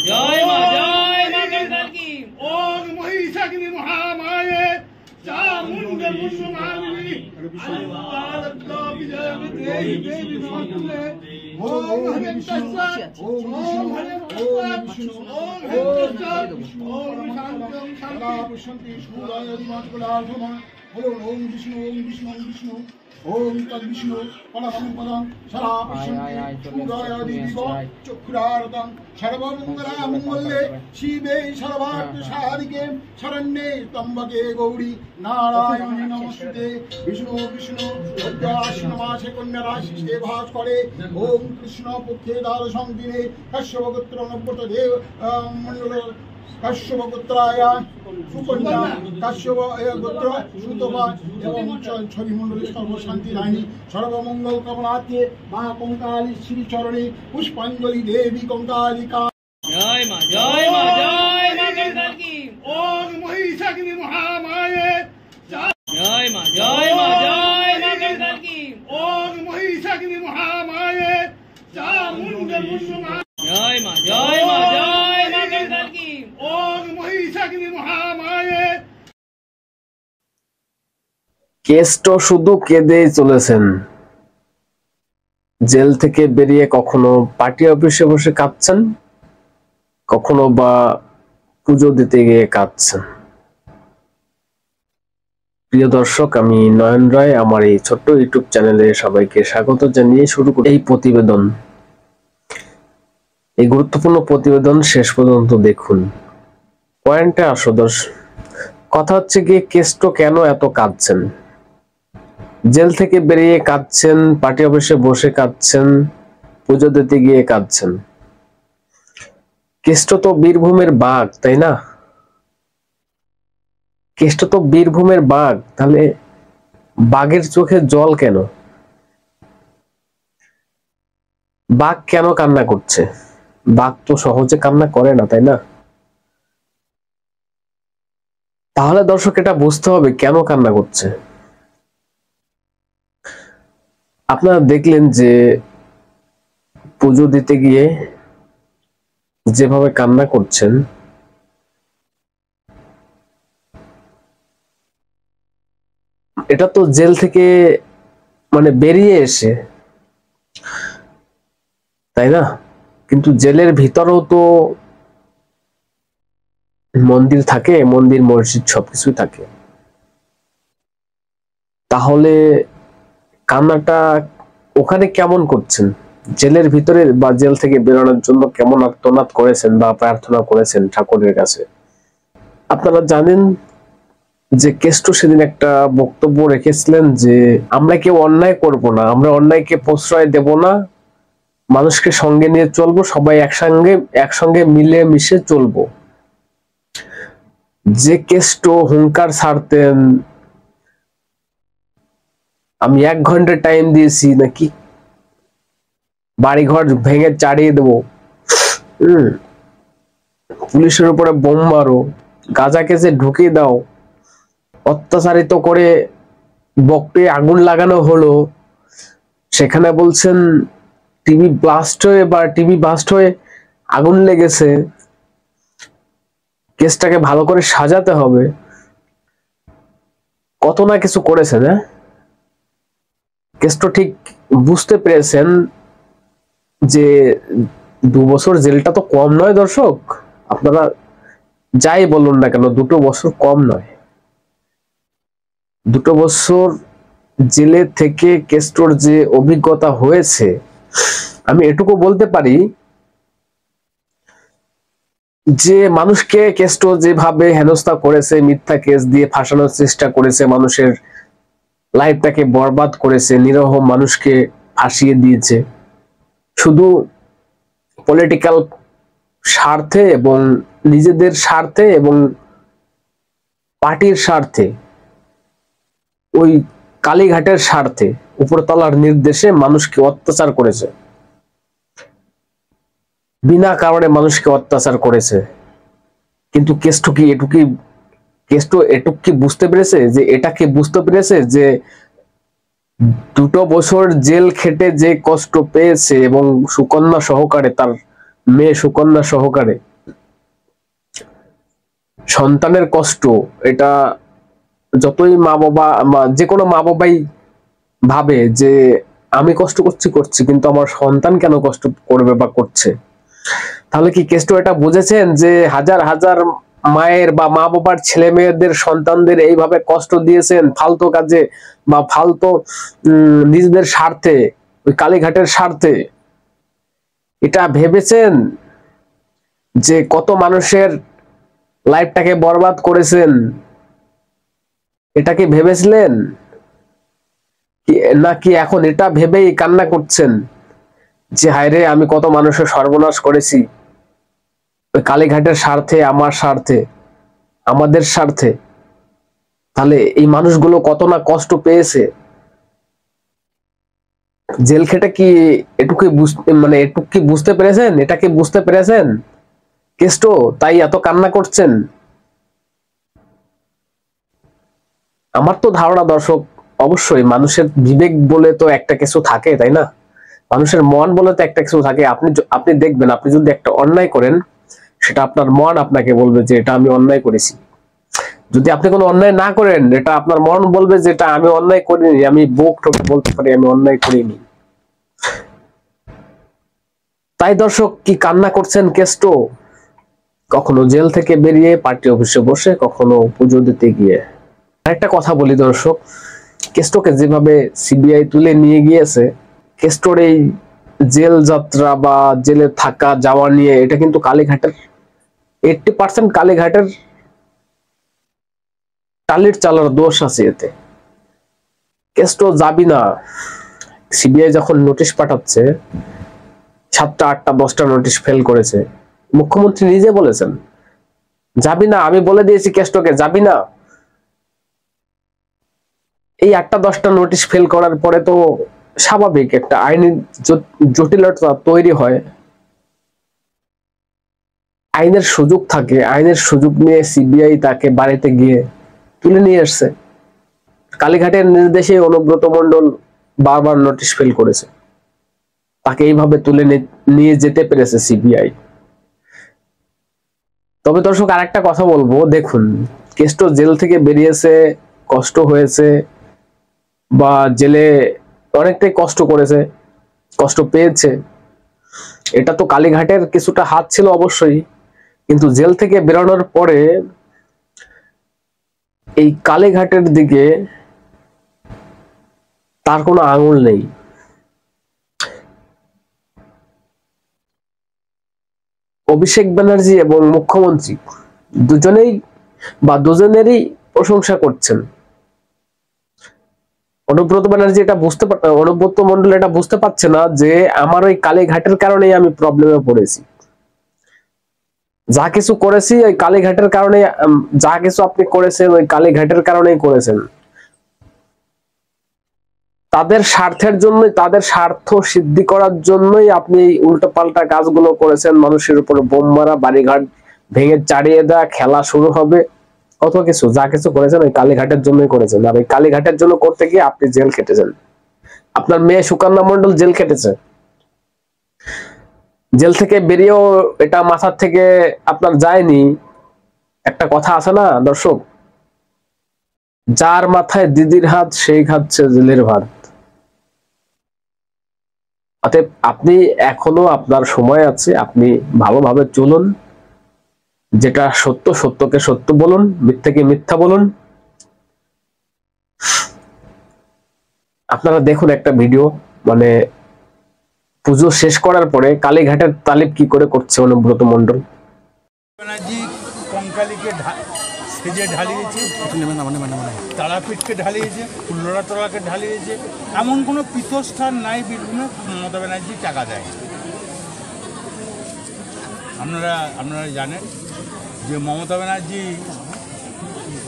जय मां कंकाल की। ओम महिषाग्नि महामाये चामुंड मुंडमालिनी अवतारत्वा विजय देहि देवी नमोस्तुते। ओम हरे कृष्ण ओम हरे कृष्ण ओम हरे कृष्ण ओम शांति शांति शांति सूराय दिवाकलाधमा। ओम विष्णु ओम विष्णु ओम विष्णु ओम तद विष्णु परमं पदं चक्षुरारतं सर्वमंगलामंगल्ये शिवे सर्वार्थसाधिके शरण्ये त्र्यंबके गौरी नारायणी नमोस्तुते। विष्णु विष्णु रुद्राश्रमासे कन्याराशिषे भास्करे ओम कृष्ण पक्षे द्वादशं दिने कश्यपगोत्र नवव्रतदेव मंडल कश्यपगोत्राय सुकन्या कश्यप गोत्र सुतपा एवं छवि मंडली सर्वशांति रानी सर्वमंगल कमलात्ये मां कंकाली श्री चरणे पुष्पांजलि देवी कंकालिका। जय मां कंकाल की। ओम महिषाग्नि महामाये जय मां कंकाल की। ओम महिषाग्नि महामाये चामुंड मुंडमालिनी जय मां कंकाल की। ओम महिषाग्नि महामाये। কেষ্ট শুধু কেঁদেই চলেছেন। জেল থেকে বেরিয়ে কখনো পার্টি অফিসে বসে কাঁদছেন, কখনো বা পুজো দিতে গিয়ে কাঁদছেন। প্রিয় দর্শক, আমি নয়ন রায়, আমার এই ছোট্ট ইউটিউব চ্যানেলে সবাইকে স্বাগত জানিয়ে শুরু করি এই প্রতিবেদন। এই গুরুত্বপূর্ণ প্রতিবেদন শেষ পর্যন্ত দেখুন। পয়েন্টে আসো দর্শক। কথা হচ্ছে গিয়ে কেষ্ট কেন এত কাঁদছেন? জেল থেকে বেরিয়ে কাঁদছেন, পার্টি অফিসে বসে কাঁদছেন, পুজো দিতে গিয়ে কাঁদছেন। কেষ্ট তো বীরভূমের বাঘ, তাই না? কেষ্ট তো বীরভূমের বাঘ, তাহলে বাঘের চোখে জল কেন? বাঘ কেন কান্না করছে? বাঘ তো সহজে কান্না করে না, তাই না? তাহলে দর্শক এটা বুঝতে হবে কেন কান্না করছে। আপনারা দেখলেন যে পুজো দিতে গিয়ে যেভাবে কান্না করছেন, এটা তো জেল থেকে বেরিয়ে এসে, তাই না? কিন্তু জেলের ভিতরেও তো মন্দির থাকে, মন্দির মসজিদ সবকিছুই থাকে। তাহলে কান্নাটা ওখানে কেমন করছেন? জেলের ভিতরে বা জেল থেকে বেরোনোর জন্য কেমন আর্তনাদ করেছেন বা প্রার্থনা করেছেন ঠাকুরের কাছে? আপনারা জানেন যে কেষ্ট সেদিন একটা বক্তব্য রেখেছিলেন যে আমরা কেউ অন্যায় করব না, আমরা অন্যায়কে প্রশ্রয় দেব না, মানুষকে সঙ্গে নিয়ে চলবো, সবাই একসঙ্গে মিলে মিশে চলবো। যে কেষ্ট হুঙ্কার ছাড়তেন, আমি 1 ঘন্টা টাইম দিয়েছি, নাকি বাড়িঘর ভেঙে চাড়িয়ে দেবো, পুলিশের উপরে বোম মারো, গাঁজা কেসে ঢুকিয়ে দাও, অত্যাচারিত করে বকটে আগুন লাগানো হলো, সেখানে বলছেন টিভি ব্লাস্ট হয়ে আগুন লেগেছে, কেসটাকে ভালো করে সাজাতে হবে, কত না কিছু করেছেন। হ্যাঁ, কেষ্ট ঠিক বুঝতে পেরেছেন যে 2 বছর জেলটা তো কম নয় দর্শক। আপনারা যাই বলুন না কেন, 2 বছর কম নয়। 2 বছর জেলে থেকে কেষ্টর যে অভিজ্ঞতা হয়েছে, আমি এটুকু বলতে পারি যে মানুষকে কেষ্ট যেভাবে হেনস্থা করেছে, মিথ্যা কেস দিয়ে ফাঁসানোর চেষ্টা করেছে, মানুষের লাইফটাকে বরবাদ করেছে, নিরহ মানুষকে ফাঁসিয়ে দিয়েছে শুধু পলিটিক্যাল স্বার্থে এবং নিজেদের স্বার্থে এবং পার্টির স্বার্থে, ওই কালীঘাটের স্বার্থে, উপরতলার নির্দেশে মানুষকে অত্যাচার করেছে, বিনা কারণে মানুষকে অত্যাচার করেছে। কিন্তু কেষ্ট এটুকু বুঝতে পেরেছে যে, এটাকে বুঝতে পেরেছে যে 2 বছর জেল খেটে যে কষ্ট পেয়েছে এবং সুকন্যা সহকারে, তার মেয়ে সুকন্যা সহকারে সন্তানের কষ্ট, এটা যতই মা বাবা যে কোনো মা বাবাই ভাবে যে আমি কষ্ট করছি কিন্তু আমার সন্তান কেন কষ্ট করবে বা করছে। তাহলে কি কেষ্ট এটা বুঝেছেন যে হাজার হাজার মায়ের বা মা বাবার ছেলে মেয়েদের সন্তানদের এইভাবে কষ্ট দিয়েছেন ফালতু কাজে বা ফালতু নিজেদের স্বার্থে, ওই কালীঘাটের স্বার্থে? এটা ভেবেছেন যে কত মানুষের লাইফটাকে বরবাদ করেছেন? এটা কি ভেবেছিলেন নাকি এখন এটা ভেবেই কান্না করছেন যে হায় রে আমি কত মানুষের সর্বনাশ করেছি ওই কালীঘাটের স্বার্থে, আমার স্বার্থে, আমাদের স্বার্থে? তাহলে এই মানুষগুলো কত না কষ্ট পেয়েছে। জেল খেটে কি এটুকু বুঝতে পেরেছেন? এটা কি বুঝতে পেরেছেন কেষ্ট? তাই এত কান্না করছেন? আমার তো ধারণা দর্শক, অবশ্যই মানুষের বিবেক বলে তো একটা কিছু থাকে, তাই না? মানুষের মন বলে তো একটা কিছু থাকে। আপনি দেখবেন, আপনি যদি একটা অন্যায় করেন সেটা আপনার মন আপনাকে বলবে যে এটা আমি অন্যায় করেছি। যদি আপনি কোনো অন্যায় না করেন, এটা আপনার মন বলবে যে এটা আমি অন্যায় করিনি, আমি বুক ঠোকে বলতে পারি আমি অন্যায় করিনি। তাই দর্শক কি কান্না করছেন কেষ্ট? কখনো জেল থেকে বেরিয়ে পার্টি অফিসে বসে, কখনো পুজো দিতে গিয়ে। আরেকটা কথা বলি দর্শক, কেষ্টকে যেভাবে সিবিআই তুলে নিয়ে গিয়েছে, কেষ্টর এই জেল যাত্রা বা জেলে থাকা যাওয়া নিয়ে এটা কিন্তু কালীঘাটের 80% কালীঘাটের টালির চালার দোষ আছে এতে। কেষ্ট যাবি না, সিবিআই যখন নোটিশ পাঠাচ্ছে 7টা 8টা 10টা নোটিশ ফেল করেছে, মুখ্যমন্ত্রী নিজে বলেছেন যাবি না, আমি বলে দিয়েছি কেষ্টকে যাবি না। এই 8টা 10টা নোটিশ ফেল করার পরে তো স্বাভাবিক একটা আইনি জটিলতা তৈরি হয়, আইনের সুযোগ থাকে, আইনের সুযোগ নিয়ে সিবিআই তাকে বাড়িতে গিয়ে তুলে নিয়ে আসছে। কালীঘাটের নির্দেশে অনুব্রত মণ্ডল বারবার নোটিশ ফেল করেছে, তাকে এইভাবে তুলে নিয়ে যেতে পেরেছে সিবিআই। তবে দর্শক আরেকটা কথা বলবো, দেখুন কেষ্ট জেল থেকে বেরিয়েছে, কষ্ট হয়েছে বা জেলে অনেকটাই কষ্ট করেছে, কষ্ট পেয়েছে, এটা তো কালীঘাটের কিছুটা হাত ছিল অবশ্যই। কিন্তু জেল থেকে বেরোনোর পরে এই কালীঘাটের দিকে তার কোনো আঙুল নেই। অভিষেক ব্যানার্জি এবং মুখ্যমন্ত্রী দুজনেরই প্রশংসা করছেন। অনুব্রত ব্যানার্জি অনুব্রত মণ্ডল এটা বুঝতে পারছে না যে আমার ওই কালীঘাটের কারণেই আমি প্রবলেমে পড়েছি। যা কিছু করেছি ওই কালীঘাটের কারণে, যা কিছু আপনি করেছেন ওই কালীঘাটের কারণেই করেছেন। তাদের স্বার্থের জন্য, তাদের স্বার্থ সিদ্ধি করার জন্যই আপনি উল্টো পাল্টা কাজগুলো করেছেন। মানুষের উপর বোম মারা, বাড়িঘাট ভেঙে চাড়িয়ে দেওয়া, খেলা শুরু হবে, কত কিছু, যা কিছু করেছেন ওই কালীঘাটের জন্যই করেছেন। আর ওই কালীঘাটের জন্য করতে গিয়ে আপনি জেল খেটেছেন। আপনার মেয়ে সুকন্যা মণ্ডল জেল খেটেছে, জেল থেকে বেরিয়েও এটা মাথার থেকে আপনার যায়নি। একটা কথা আছে না দর্শক, যার মাথায় দিদির হাত সেই খাচ্ছে জেলের ভাত। অতএব আপনি এখনো আপনার সময় আছে, আপনি ভালোভাবে চলুন, যেটা সত্য সত্যকে সত্য বলুন, মিথ্যাকে মিথ্যা বলুন। আপনারা দেখুন একটা ভিডিও, মানে পুজো শেষ করার পরে কালীঘাটের তালিব কি করে করছে অনুব্রত মণ্ডল। ব্যানার্জি কঙ্কালীকে সেজে ঢালিয়েছে, তারাপীঠকে ঢালিয়েছে, ফুল্লরাতলাকে ঢালিয়েছে। এমন কোনো পীঠস্থান নাই বীরভূমে মমতা ব্যানার্জি টাকা দেয়। আপনারা জানেন যে মমতা ব্যানার্জি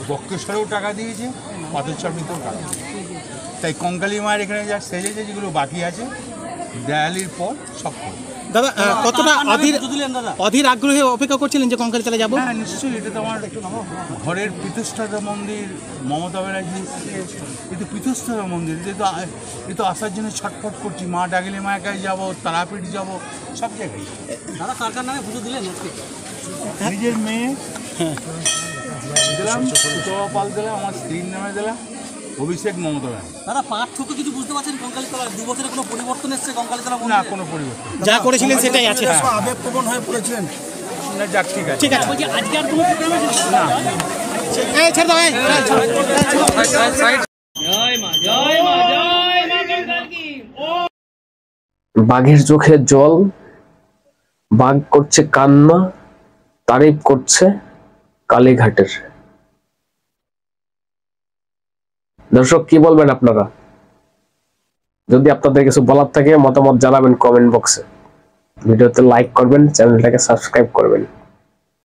বক্রেশ্বরেও টাকা দিয়েছে, পাথরছড়িতেও টাকা দিয়েছে। তাই কঙ্কালী মায়ের এখানে যা সেজেছে, যেগুলো বাকি আছে দেয়ালির পর সব করে। দাদা কতটা অধীর আগ্রহে অপেক্ষা করছিলেন যে কঙ্কালী তলায় যাবো? হ্যাঁ নিশ্চয়ই, এটা তো আমার ঘরের পীঠস্থাতা মন্দির। মমতা ব্যানার্জি এটা পীঠস্থাতা মন্দির, এতো আসার জন্য ছটফট করছি। মা ডাগলি মায়ের কাছে যাবো, তারাপীঠ যাবো, সব জায়গায়। দাদা সরকার নামে পুজো দিলেন নিজের মেয়ে দিলাম সুতপা পাল দিলাম, আমার স্ত্রীর নামে দিলাম অভিষেক মমতা ব্যানার্জি। দাদা পার্থক্য কিছু বুঝতে পারছেন কঙ্কালীতলা 2 বছরে কোনো পরিবর্তন এসেছে কঙ্কালীতলা না, কোনো পরিবর্তন যা করেছিলেন সেটাই আছে। আবেগপ্রবণ হয়ে পড়েছিলেন। না, যাক ঠিক আছে। ঠিক আছে বলছি আজকে আর কোনো প্রোগ্রাম আছে না? এই ছেড়ে দাও, এই জয় মা জয় মা জয় মা কঙ্কাল কি বাঘের চোখে জল, বাঘ করছে কান্না, তারিফ করছে কালীঘাটের। দর্শক কি বলবেন আপনারা? যদি আপনাদের কিছু বলার থাকে মতামত জানাবেন কমেন্ট বক্সে। ভিডিওতে লাইক করবেন, চ্যানেলটাকে সাবস্ক্রাইব করবেন।